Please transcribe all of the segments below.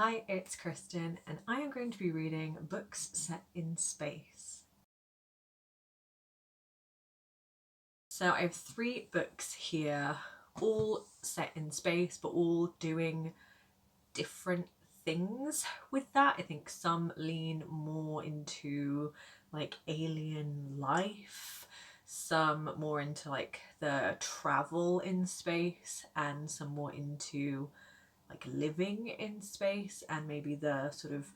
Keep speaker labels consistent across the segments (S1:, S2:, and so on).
S1: Hi, it's Kristen, and I am going to be reading books set in space. So I have 3 books here, all set in space, but all doing different things with that. I think some lean more into like alien life, some more into like the travel in space, and some more into like living in space and maybe the sort of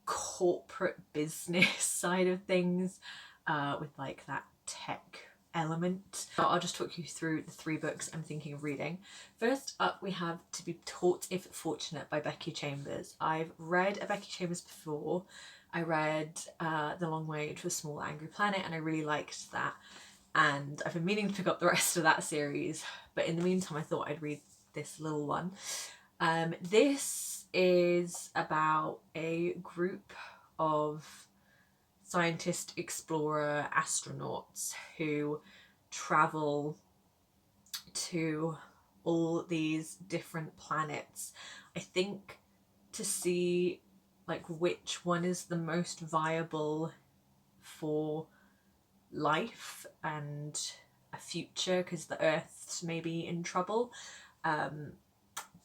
S1: corporate business side of things with like that tech element. So I'll just talk you through the 3 books I'm thinking of reading. First up we have To Be Taught If Fortunate by Becky Chambers. I've read a Becky Chambers before. I read The Long Way to a Small Angry Planet and I really liked that, and I've been meaning to pick up the rest of that series, but in the meantime I thought I'd read this little one. This is about a group of scientist, explorer, astronauts who travel to all these different planets, I think to see like which one is the most viable for life and a future, because the Earth's maybe in trouble.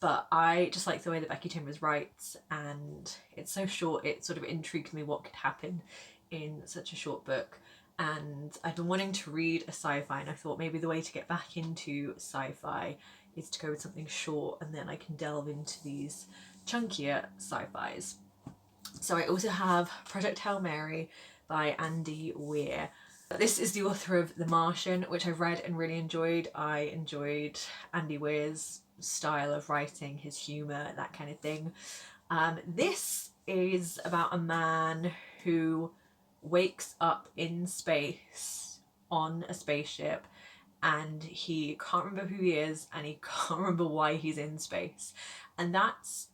S1: But I just like the way that Becky Chambers writes, and it's so short, it sort of intrigued me what could happen in such a short book. And I've been wanting to read a sci-fi, and I thought maybe the way to get back into sci-fi is to go with something short, and then I can delve into these chunkier sci-fis. So I also have Project Hail Mary by Andy Weir. This is the author of The Martian, which I've read and really enjoyed. I enjoyed Andy Weir's style of writing, his humour, that kind of thing. This is about a man who wakes up in space on a spaceship, and he can't remember who he is and he can't remember why he's in space. And that's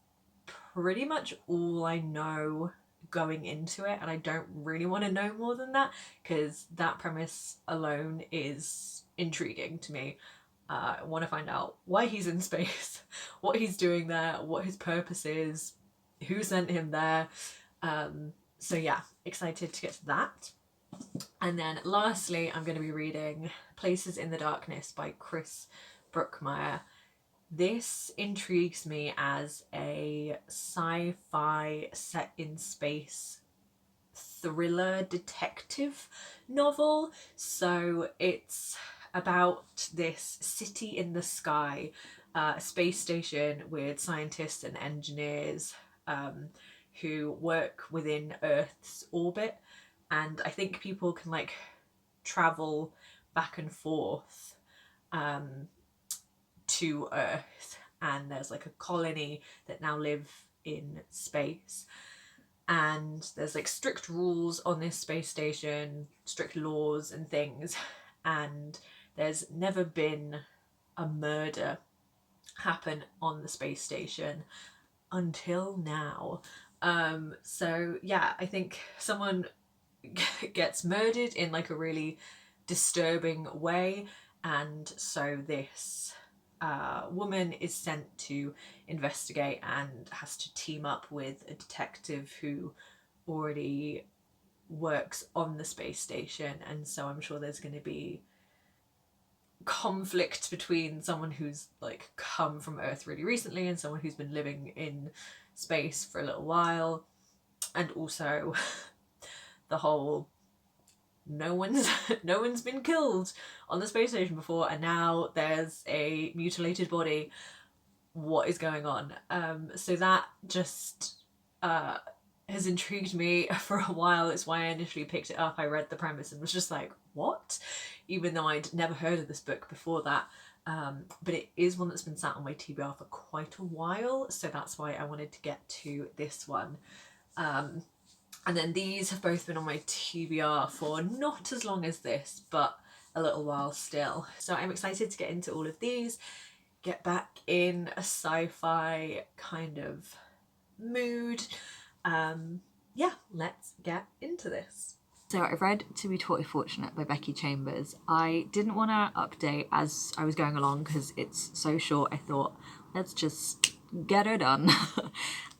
S1: pretty much all I know going into it, and I don't really want to know more than that because that premise alone is intriguing to me. I want to find out why he's in space, what he's doing there, what his purpose is, who sent him there. So yeah, excited to get to that. And then lastly, I'm going to be reading Places in the Darkness by Chris Brookmeyer. This intrigues me as a sci-fi set in space thriller detective novel. So it's about this city in the sky, a space station with scientists and engineers who work within Earth's orbit. And I think people can like travel back and forth to Earth, and there's like a colony that now live in space, and there's like strict rules on this space station, strict laws and things, and there's never been a murder happen on the space station until now. So yeah, I think someone gets murdered in like a really disturbing way, and so this woman is sent to investigate and has to team up with a detective who already works on the space station. And so I'm sure there's going to be conflict between someone who's like come from Earth really recently and someone who's been living in space for a little while, and also the whole no one's been killed on the space station before, and now there's a mutilated body. What is going on? So that just has intrigued me for a while. It's why I initially picked it up. I read the premise and was just like, what? Even though I'd never heard of this book before that. But it is one that's been sat on my TBR for quite a while, so that's why I wanted to get to this one. And then these have both been on my TBR for not as long as this, but a little while still. So I'm excited to get into all of these, get back in a sci-fi kind of mood. Yeah, let's get into this. So I've read To Be Taught If Fortunate by Becky Chambers. I didn't want to update as I was going along because it's so short. I thought, let's just get her done.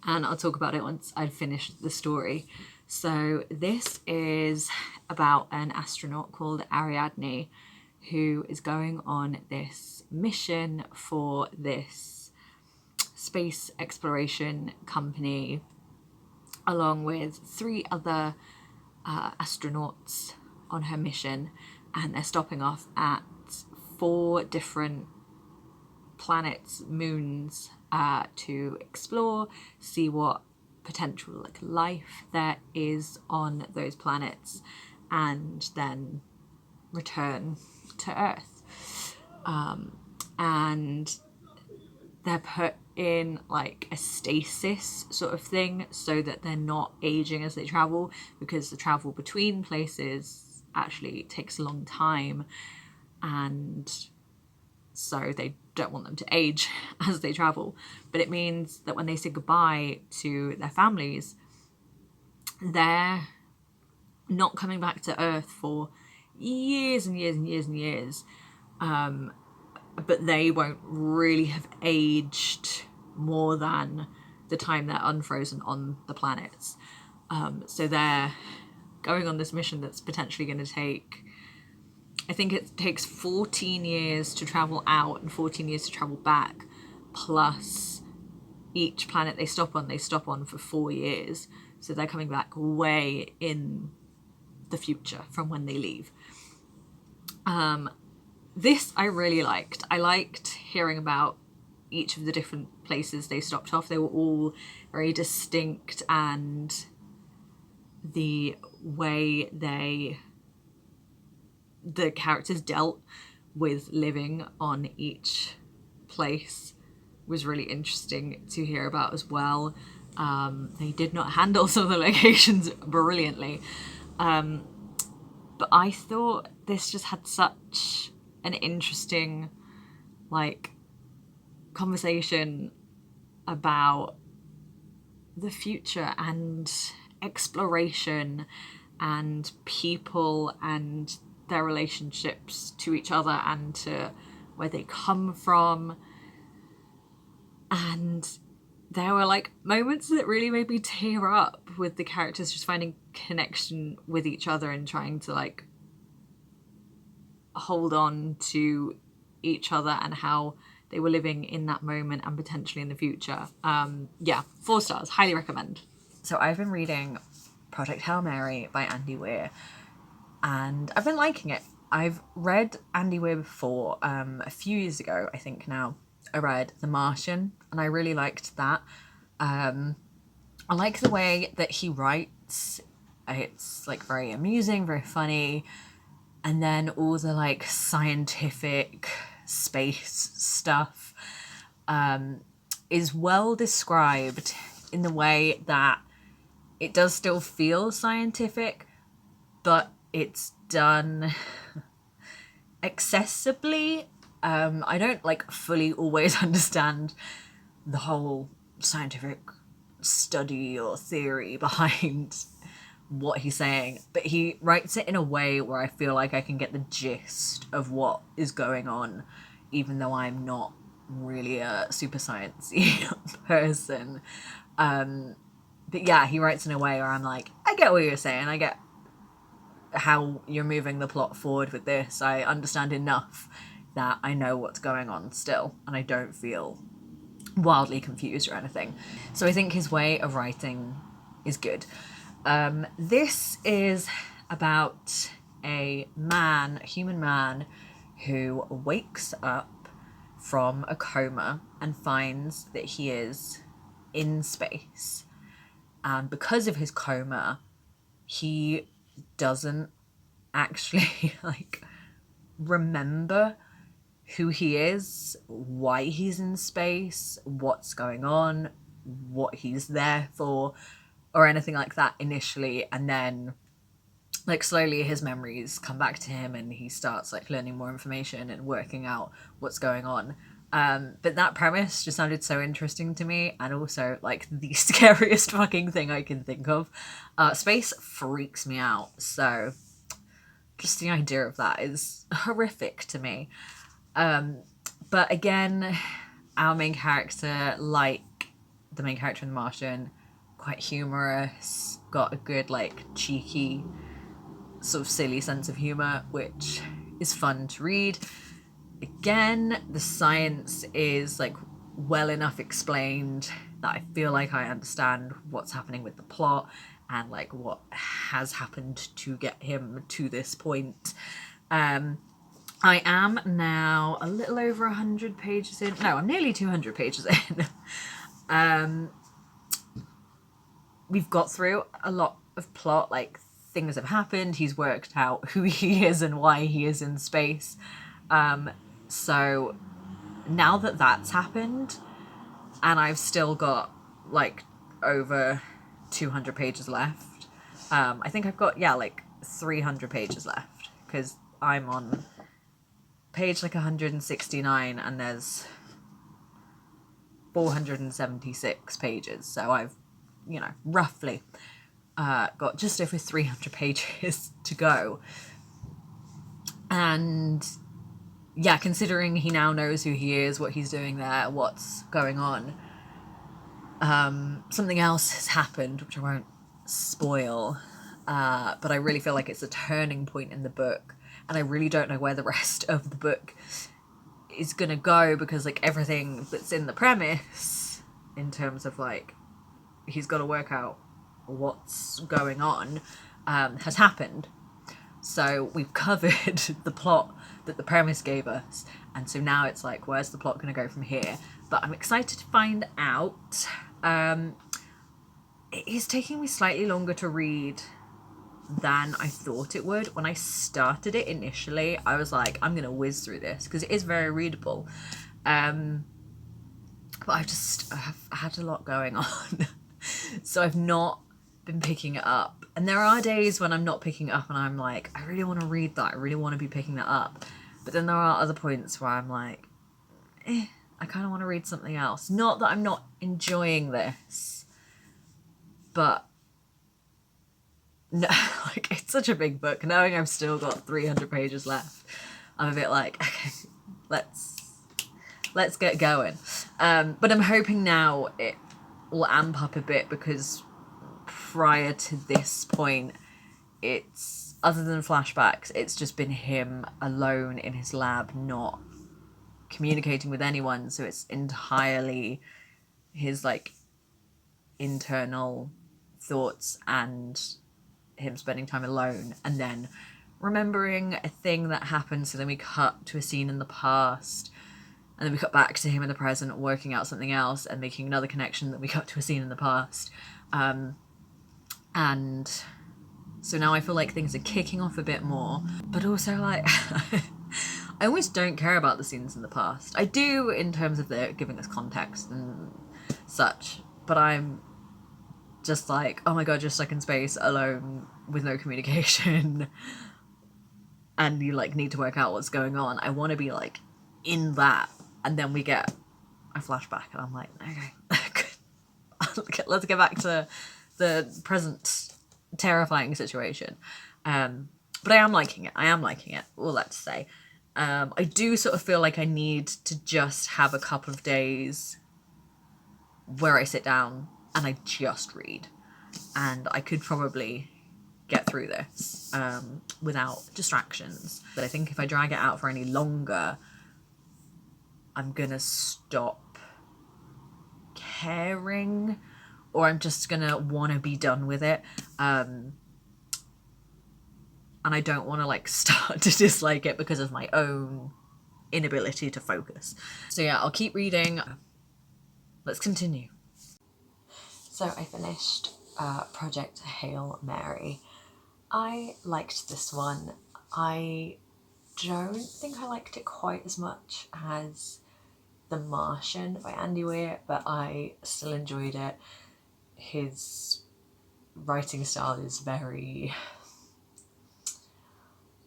S1: and I'll talk about it once I've finished the story. So this is about an astronaut called Ariadne who is going on this mission for this space exploration company along with 3 other astronauts on her mission, and they're stopping off at 4 different planets, moons, to explore, see what potential like life there is on those planets, and then return to Earth. And they're put in like a stasis sort of thing so that they're not aging as they travel, because the travel between places actually takes a long time, and so they don't want them to age as they travel. But it means that when they say goodbye to their families, they're not coming back to Earth for years and years and years and years. But they won't really have aged more than the time they're unfrozen on the planets. So they're going on this mission that's potentially going to take, I think it takes 14 years to travel out and 14 years to travel back, plus each planet they stop on for 4 years. So they're coming back way in the future from when they leave. This I really liked. I liked hearing about each of the different places they stopped off. They were all very distinct, and the way the characters dealt with living on each place was really interesting to hear about as well. They did not handle some of the locations brilliantly. But I thought this just had such an interesting like conversation about the future and exploration and people and their relationships to each other and to where they come from. And there were like moments that really made me tear up with the characters just finding connection with each other and trying to like hold on to each other and how they were living in that moment and potentially in the future. Yeah, 4 stars, highly recommend. So I've been reading Project Hail Mary by Andy Weir, and I've been liking it. I've read Andy Weir before, a few years ago, I think now. I read The Martian, and I really liked that. I like the way that he writes. It's like very amusing, very funny. And then all the like scientific space stuff is well described in the way that it does still feel scientific, but it's done accessibly. I don't like fully always understand the whole scientific study or theory behind what he's saying, but he writes it in a way where I feel like I can get the gist of what is going on, even though I'm not really a super sciencey person. But yeah, he writes in a way where I'm like, I get what you're saying, I get how you're moving the plot forward with this, I understand enough that I know what's going on still, and I don't feel wildly confused or anything. So I think his way of writing is good. This is about a human man, who wakes up from a coma and finds that he is in space. And because of his coma, he doesn't actually like remember who he is, why he's in space, what's going on, what he's there for, or anything like that initially. And then like slowly his memories come back to him and he starts like learning more information and working out what's going on. But that premise just sounded so interesting to me, and also like the scariest fucking thing I can think of. Space freaks me out, so just the idea of that is horrific to me. But again, our main character, like the main character in The Martian, quite humorous, got a good like cheeky sort of silly sense of humor, which is fun to read. Again, the science is like well enough explained that I feel like I understand what's happening with the plot and like what has happened to get him to this point. I am now a little over 100 pages in. No, I'm nearly 200 pages in. We've got through a lot of plot, like things have happened. He's worked out who he is and why he is in space. So now that that's happened, and I've still got like over 200 pages left. I think I've got, like 300 pages left because I'm on page like 169 and there's 476 pages. So I've, roughly got just over 300 pages to go. And yeah, considering he now knows who he is, what he's doing there, what's going on, something else has happened, which I won't spoil, but I really feel like it's a turning point in the book, and I really don't know where the rest of the book is gonna go, because like everything that's in the premise, in terms of like he's got to work out what's going on, has happened. So we've covered the plot that the premise gave us, and so now it's like, where's the plot going to go from here? But I'm excited to find out. It is taking me slightly longer to read than I thought it would. When I started it initially, I was like, I'm going to whiz through this because it is very readable. But I've had a lot going on. So I've not been picking it up. And there are days when I'm not picking it up and I'm like, I really want to read that. I really want to be picking that up. But then there are other points where I'm like, I kind of want to read something else. Not that I'm not enjoying this, but no, like it's such a big book. Knowing I've still got 300 pages left, I'm a bit like, okay, let's get going. But I'm hoping now it will amp up a bit, because prior to this point, it's, other than flashbacks, it's just been him alone in his lab, not communicating with anyone. So it's entirely his like internal thoughts and him spending time alone, and then remembering a thing that happened. So then we cut to a scene in the past, and then we cut back to him in the present working out something else and making another connection that we cut to a scene in the past. And so now I feel like things are kicking off a bit more, but also like I almost don't care about the scenes in the past. I do in terms of the giving us context and such, but I'm just like, oh my god, you're stuck in space alone with no communication and you like need to work out what's going on. I want to be like in that, and then we get a flashback and I'm like, okay, let's get back to the present terrifying situation. But I am liking it, well, let's say. I do sort of feel like I need to just have a couple of days where I sit down and I just read, and I could probably get through this without distractions. But I think if I drag it out for any longer, I'm gonna stop caring, or I'm just gonna want to be done with it. And I don't want to like start to dislike it because of my own inability to focus. So yeah, I'll keep reading. Let's continue. So I finished Project Hail Mary. I liked this one. I don't think I liked it quite as much as The Martian by Andy Weir, but I still enjoyed it. His writing style is very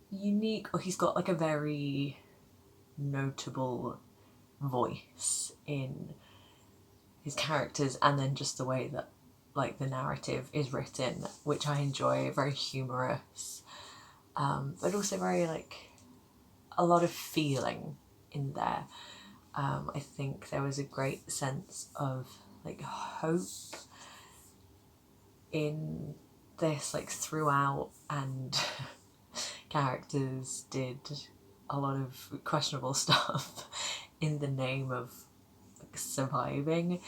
S1: unique, or he's got like a very notable voice in his characters, and then just the way that like the narrative is written, which I enjoy. Very humorous, but also very like a lot of feeling in there. I think there was a great sense of like hope in this like throughout, and characters did a lot of questionable stuff in the name of like surviving,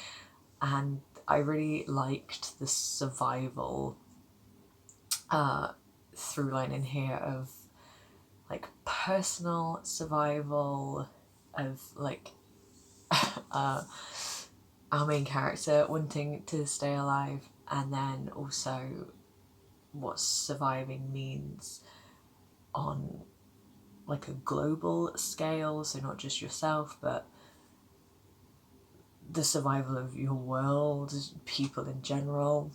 S1: and I really liked the survival through line in here of like personal survival of like our main character wanting to stay alive, and then also what surviving means on like a global scale, so not just yourself but the survival of your world, people in general.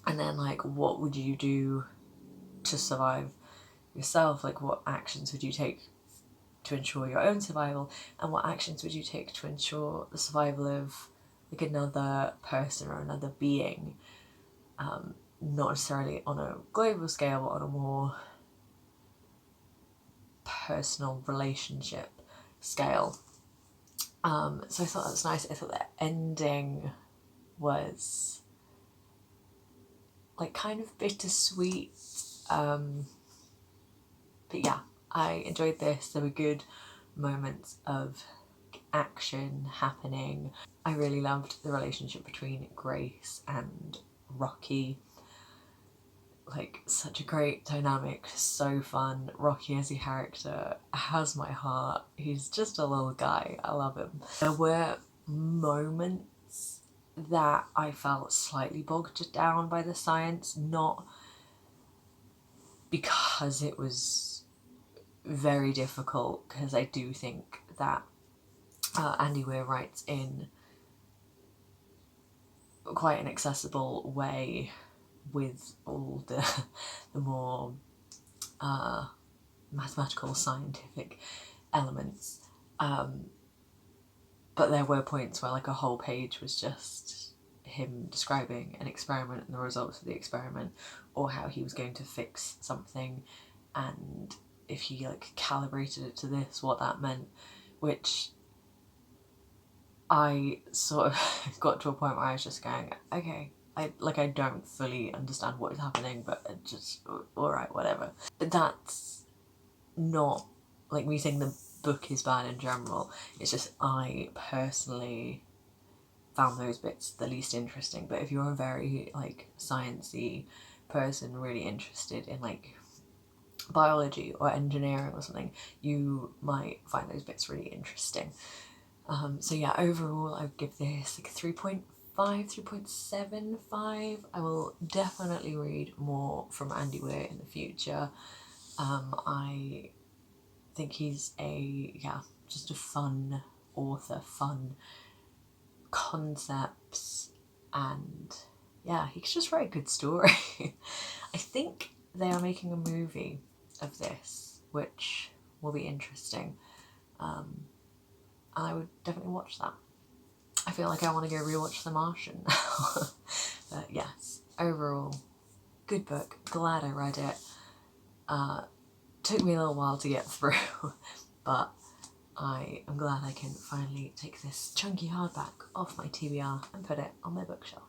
S1: And then like what would you do to survive yourself, like what actions would you take to ensure your own survival, and what actions would you take to ensure the survival of like another person or another being, not necessarily on a global scale but on a more personal relationship scale. So I thought that was nice. I thought the ending was like kind of bittersweet, but yeah, I enjoyed this. There were good moments of action happening. I really loved the relationship between Grace and Rocky. Like, such a great dynamic, so fun. Rocky as a character has my heart. He's just a little guy. I love him. There were moments that I felt slightly bogged down by the science, not because it was very difficult, because I do think that Andy Weir writes in quite an accessible way with all the more mathematical, scientific elements. But there were points where like a whole page was just him describing an experiment and the results of the experiment, or how he was going to fix something, and if he like calibrated it to this, what that meant, which I sort of got to a point where I was just going, okay, I don't fully understand what is happening, but it just, alright, whatever. But that's not like me saying the book is bad in general. It's just I personally found those bits the least interesting. But if you're a very like sciencey person, really interested in like biology or engineering or something, you might find those bits really interesting. So yeah, overall I would give this like a 3.5, 3.75. I will definitely read more from Andy Weir in the future. I think he's just a fun author, fun concepts, and yeah, he can just write a good story. I think they are making a movie of this, which will be interesting. I would definitely watch that. I feel like I want to go rewatch The Martian now. But yes, overall, good book. Glad I read it. Took me a little while to get through, but I am glad I can finally take this chunky hardback off my TBR and put it on my bookshelf.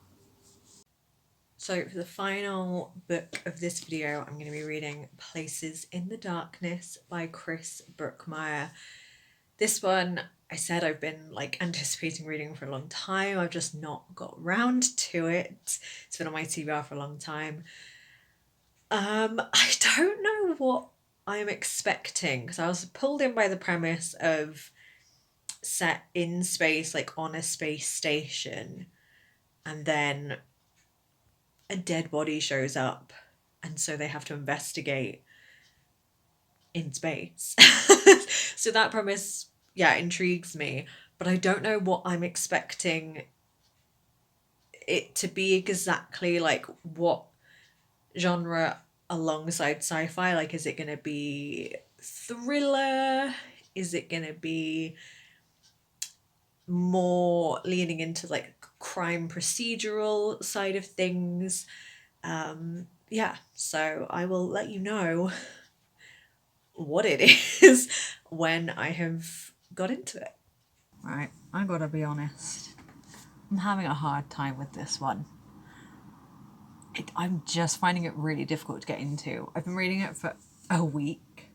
S1: So for the final book of this video, I'm going to be reading Places in the Darkness by Chris Brookmeyer. This one, I said I've been like anticipating reading for a long time. I've just not got round to it. It's been on my TBR for a long time. I don't know what I'm expecting, because I was pulled in by the premise of set in space, like on a space station, and then a dead body shows up, and so they have to investigate in space. So that premise, yeah, intrigues me, but I don't know what I'm expecting it to be exactly, like what genre alongside sci-fi. Like, is it going to be thriller? Is it going to be more leaning into like crime procedural side of things? Yeah, so I will let you know what it is when I have got into it. Right, I gotta be honest, I'm having a hard time with this one. I'm just finding it really difficult to get into. I've been reading it for a week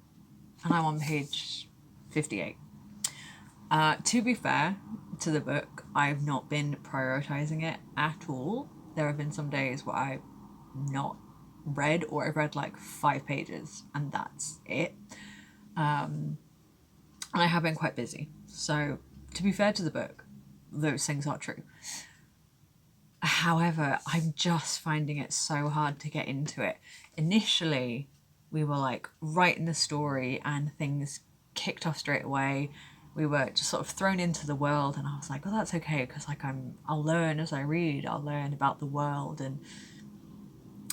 S1: and I'm on page 58. To be fair to the book, I've not been prioritizing it at all. There have been some days where I've not read, or I've read like 5 pages and that's it. And I have been quite busy. So, to be fair to the book, those things are true. However, I'm just finding it so hard to get into it. Initially, we were like writing the story and things kicked off straight away. We were just sort of thrown into the world, and I was like, "Oh, that's okay," because like I'll learn as I read. I'll learn about the world, and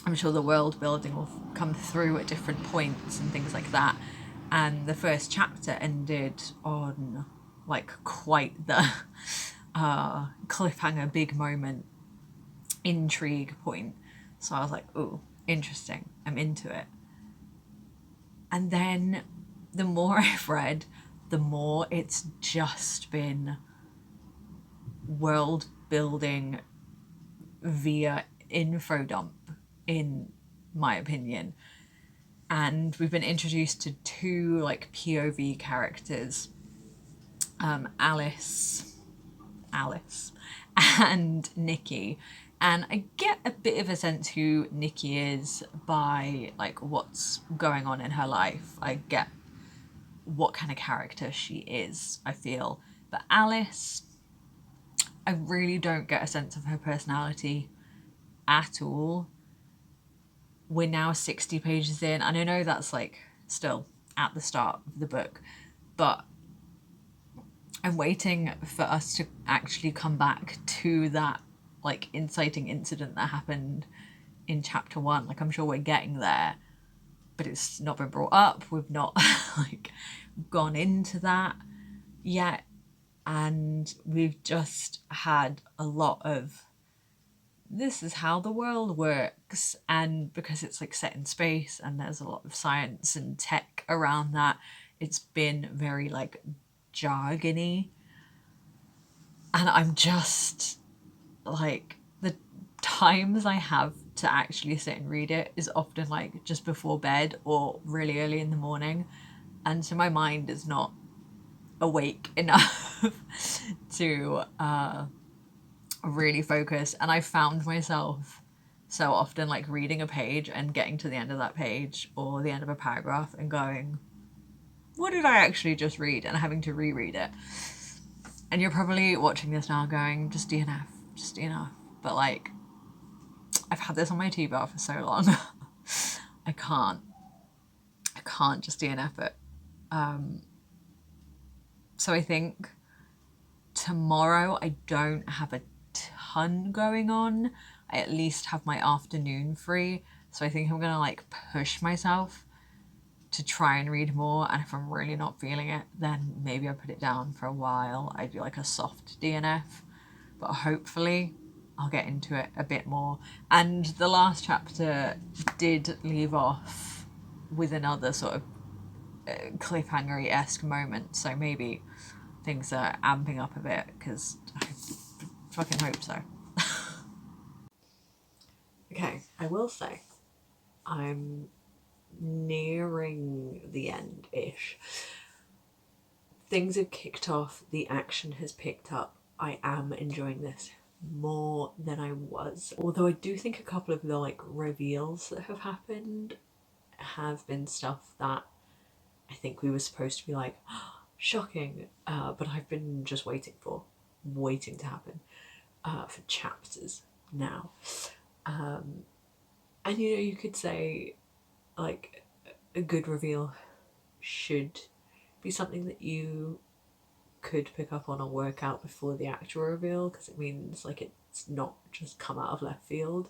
S1: I'm sure the world building will come through at different points and things like that. And the first chapter ended on like quite the cliffhanger, big moment, intrigue point. So I was like, "Oh, interesting. I'm into it." And then the more I've read, the more it's just been world building via info dump, in my opinion. And we've been introduced to 2 like POV characters, Alice and Nikki. And I get a bit of a sense who Nikki is by like what's going on in her life. I get what kind of character she is, I feel. But Alice, I really don't get a sense of her personality at all. We're now 60 pages in, and I know that's like still at the start of the book, but I'm waiting for us to actually come back to that like inciting incident that happened in chapter 1. Like, I'm sure we're getting there, but it's not been brought up. We've not like gone into that yet, and we've just had a lot of this is how the world works. And because it's like set in space and there's a lot of science and tech around that, it's been very like jargony. And I'm just like, the times I have to actually sit and read it is often like just before bed or really early in the morning. And so my mind is not awake enough to really focus. And I found myself so often like reading a page and getting to the end of that page or the end of a paragraph and going, what did I actually just read? And having to reread it. And you're probably watching this now going, just DNF, just DNF. But like, I've had this on my T-bar for so long. I can't just DNF it. So I think tomorrow I don't have a ton going on. I at least have my afternoon free. So I think I'm gonna like push myself to try and read more. And if I'm really not feeling it, then maybe I put it down for a while. I do like a soft DNF, but hopefully I'll get into it a bit more. And the last chapter did leave off with another sort of cliffhanger-esque moment. So maybe things are amping up a bit, because I fucking hope so. Okay, I will say I'm nearing the end-ish. Things have kicked off, the action has picked up. I am enjoying this more than I was. Although I do think a couple of the like reveals that have happened have been stuff that I think we were supposed to be like, oh, shocking, but I've been just waiting to happen for chapters now. And you know, you could say like a good reveal should be something that you could pick up on or work out before the actual reveal, because it means like it's not just come out of left field,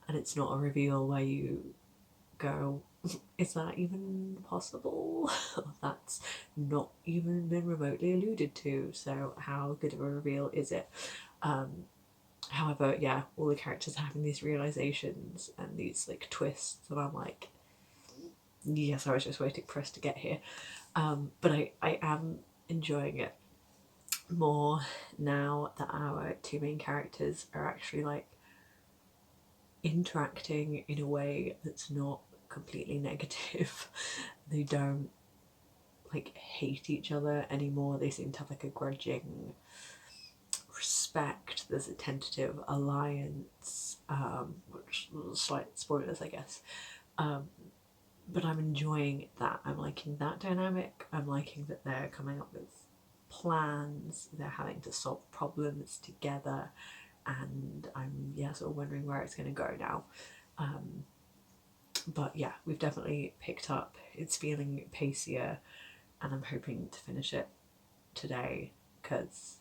S1: and it's not a reveal where you go, is that even possible? That's not even been remotely alluded to, so how good of a reveal is it? However, yeah, all the characters are having these realizations and these like twists, and I'm like, yes, I was just waiting for us to get here. But I am enjoying it. more now that our two main characters are actually like interacting in a way that's not completely negative. They don't like hate each other anymore. They seem to have like a grudging respect. There's a tentative alliance, which slight spoilers, I guess. But I'm enjoying that. I'm liking that dynamic. I'm liking that they're coming up with plans. They're having to solve problems together, and I'm sort of wondering where it's going to go now. But yeah, we've definitely picked up. It's feeling pacier, and I'm hoping to finish it today because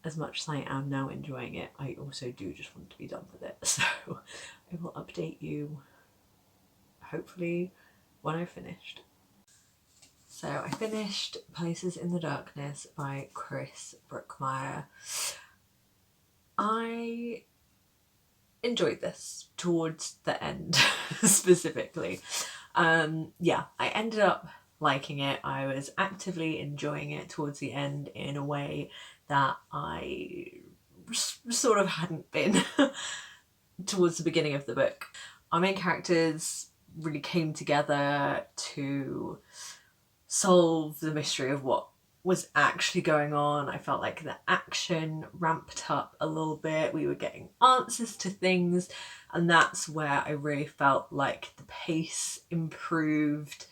S1: as much as I am now enjoying it, I also do just want to be done with it. So I will update you hopefully when I've finished. So I finished Places in the Darkness by Chris Brookmyre. I enjoyed this towards the end specifically. I ended up liking it. I was actively enjoying it towards the end in a way that I sort of hadn't been towards the beginning of the book. Our main characters really came together to solve the mystery of what was actually going on. I felt like the action ramped up a little bit. We were getting answers to things, and that's where I really felt like the pace improved.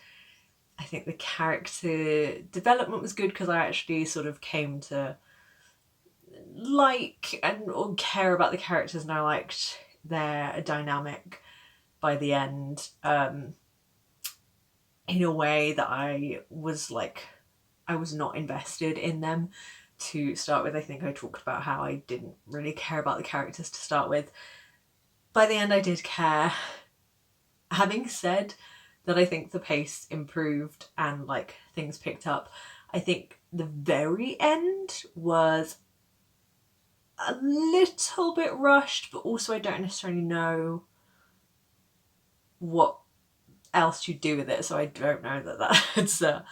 S1: I think the character development was good because I actually sort of came to like or care about the characters, and I liked their dynamic by the end, in a way that I was not invested in them to start with. I think I talked about how I didn't really care about the characters to start with. By the end I did care. Having said that, I think the pace improved and like things picked up. I think the very end was a little bit rushed, but also I don't necessarily know what else you do with it, so I don't know that that's a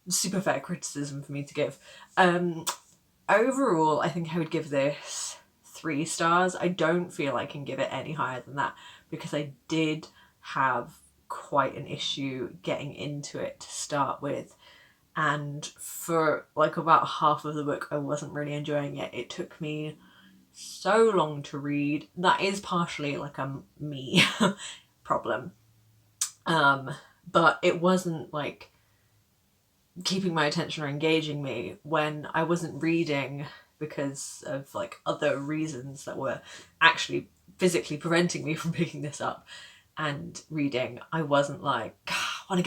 S1: super fair criticism for me to give. Overall, I think I would give this 3 stars. I don't feel I can give it any higher than that because I did have quite an issue getting into it to start with, and for like about half of the book I wasn't really enjoying it. It took me so long to read. That is partially like a me problem, but it wasn't like keeping my attention or engaging me when I wasn't reading because of like other reasons that were actually physically preventing me from picking this up and reading. I wasn't like, want to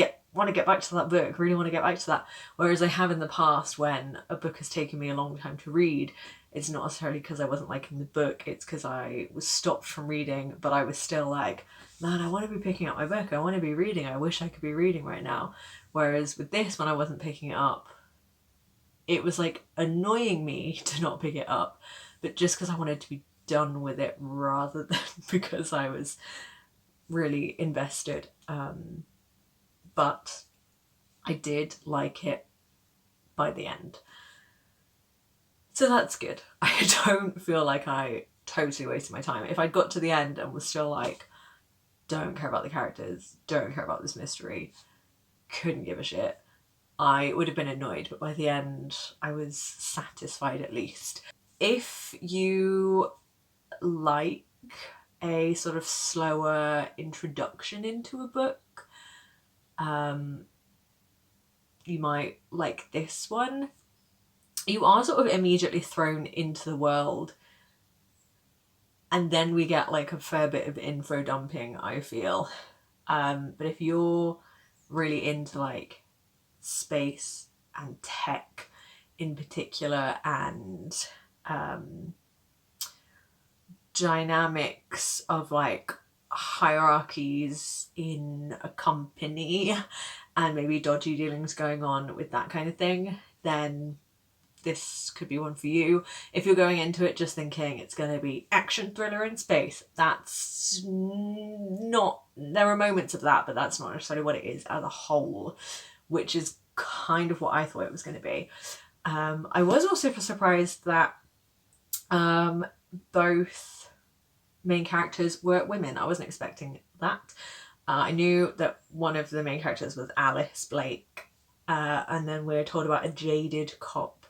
S1: get back to that book, really want to get back to that. Whereas I have in the past when a book has taken me a long time to read, it's not necessarily because I wasn't liking the book, it's because I was stopped from reading, but I was still like, man, I want to be picking up my book, I want to be reading, I wish I could be reading right now. Whereas with this, when I wasn't picking it up, it was like annoying me to not pick it up, but just because I wanted to be done with it rather than because I was really invested. But I did like it by the end. So that's good. I don't feel like I totally wasted my time. If I'd got to the end and was still like, don't care about the characters, don't care about this mystery, couldn't give a shit, I would have been annoyed. But by the end, I was satisfied at least. If you like a sort of slower introduction into a book, you might like this one. You are sort of immediately thrown into the world, and then we get like a fair bit of info dumping, I feel. But if you're really into like space and tech in particular, and dynamics of like hierarchies in a company and maybe dodgy dealings going on with that kind of thing, then this could be one for you. If you're going into it just thinking it's going to be action thriller in space, that's not, there are moments of that, but that's not necessarily what it is as a whole, which is kind of what I thought it was going to be. I was also surprised that both main characters were women. I wasn't expecting that. I knew that one of the main characters was Alice Blake, and then we're told about a jaded cop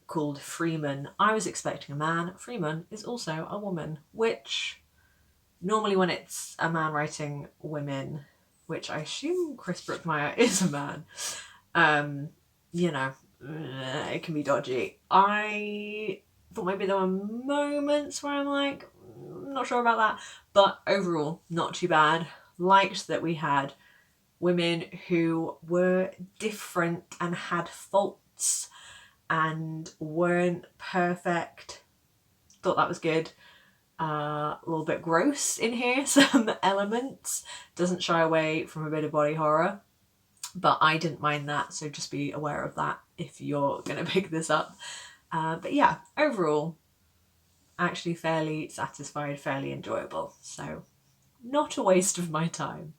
S1: called Freeman. I was expecting a man. Freeman is also a woman, which normally when it's a man writing women, which I assume Chris Brookmeyer is a man, you know, it can be dodgy. I thought maybe there were moments where I'm like, not sure about that, but overall, not too bad. Liked that we had women who were different and had faults and weren't perfect. Thought that was good. A little bit gross in here, some elements. Doesn't shy away from a bit of body horror, but I didn't mind that, so just be aware of that if you're gonna pick this up. But yeah, overall, actually fairly satisfied, fairly enjoyable. So not a waste of my time,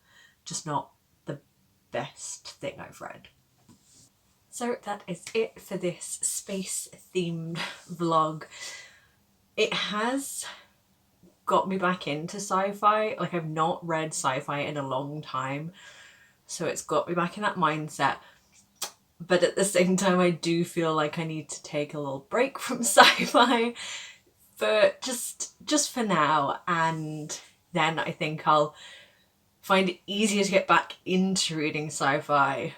S1: just not the best thing I've read. So that is it for this space themed vlog. It has got me back into sci-fi. Like, I've not read sci-fi in a long time, so it's got me back in that mindset. But at the same time, I do feel like I need to take a little break from sci-fi for just for now, and then I think I'll find it easier to get back into reading sci-fi,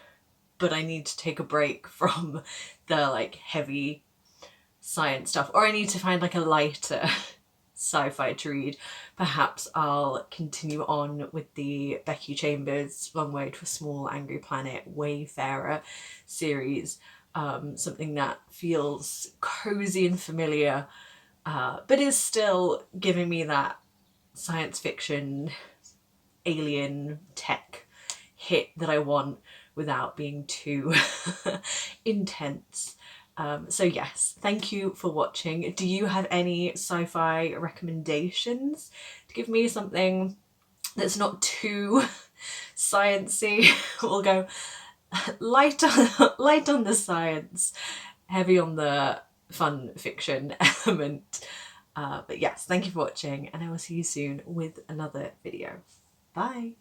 S1: but I need to take a break from the like heavy science stuff, or I need to find like a lighter sci-fi to read. Perhaps I'll continue on with the Becky Chambers Long Way to a Small Angry Planet Wayfarer series, something that feels cozy and familiar, but is still giving me that science fiction alien tech hit that I want without being too intense. So yes, thank you for watching. Do you have any sci-fi recommendations to give me? Something that's not too sciencey? We'll go light on the science, heavy on the fun fiction element. But yes, thank you for watching, and I will see you soon with another video. Bye!